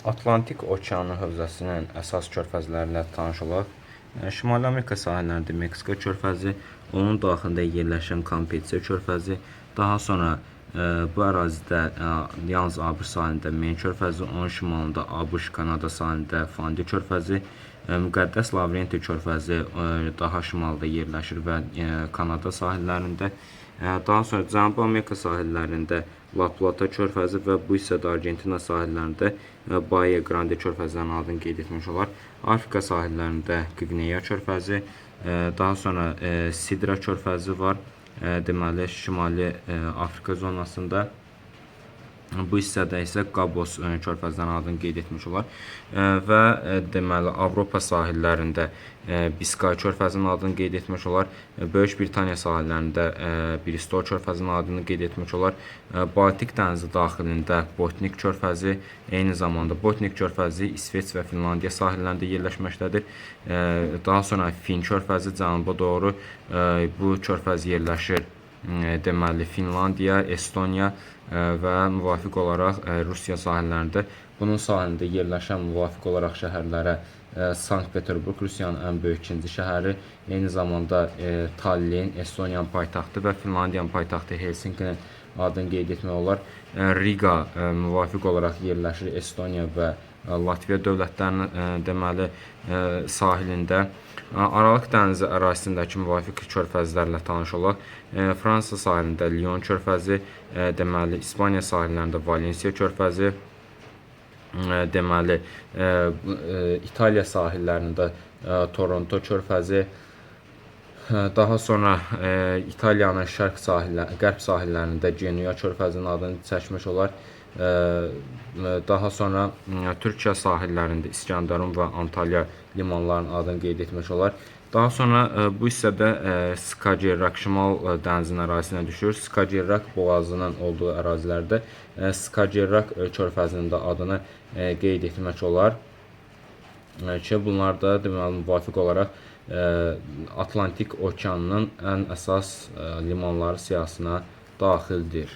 Atlantik Okeanı hövzəsinin əsas körfəzlərinə tanış olaq. Şimali Amerika sahillərində Meksika körfəzi, onun daxilində yerləşən Kampeçe körfəzi, daha sonra bu ərazidə yalnız ABŞ sahilində Men körfəzi, onun şimalında ABŞ, Kanada sahilində Fandi körfəzi, Müqəddəs Lavrenti körfəzi daha şimalda yerləşir və Kanada sahillərində. Daha sonra Cənubi Amerika sahillərində La Plata körfəzi və bu hissədə Argentina sahillərində Bahia Grande körfəzlərinin adını qeyd etmiş olar. Afrika sahillərində Qvineya körfəzi, daha sonra Sidra körfəzi var. Deməli, Şimali Afrika zonasında. Bu hissədə isə Qabos körfəzlərinin adını qeyd etmiş olar və deməli Avropa sahillərində Biskay körfəzinin adını qeyd etmiş olar. Böyük Britaniya sahillərində Bristol körfəzinin adını qeyd etmiş olar. Baltik dənizi daxilində Botnik körfəzi, eyni zamanda Botnik körfəzi İsveç və Finlandiya sahillərində yerləşməkdədir. Daha sonra Fin körfəzi cənuba doğru bu körfəz yerləşir. Deməli Finlandiya, Estoniya və müvafiq olaraq Rusiya sahillərində. Bunun sahilində yerləşən müvafiq olaraq şəhərlərə Sankt-Peterburq Rusiyanın ən böyük ikinci şəhəri, eyni zamanda Tallin, Estoniyanın paytaxtı və Finlandiyanın paytaxtı Helsinkinin adını qeyd etmək olar. Riga müvafiq olaraq yerləşir Estoniya və Latviya dövlətlərinin deməli sahilində. Aralıq dənizi ərazisindəki müvafiq körfəzlərlə tanış olaq. Fransa sahilində Lyon körfəzi, deməli İspaniya sahillərində Valensiya körfəzi, deməli İtaliya sahillərində Toronto körfəzi, daha sonra İtaliyanın qərb sahillərində Genoa körfəzinin adını çəkmiş olar. Daha sonra Türkiyə sahillərində İskenderun və Antalya limanlarının adını qeyd etmiş olar. Daha sonra bu hissədə Skagerrak şimal dənizinin ərazisinə düşür. Skagerrak boğazının olduğu ərazilərdə Skagerrak körfəzinin də adını qeyd etmək olar ki, bunlar da deməli müvafiq olaraq Atlantik Okeanının ən əsas limanları siyahısına daxildir.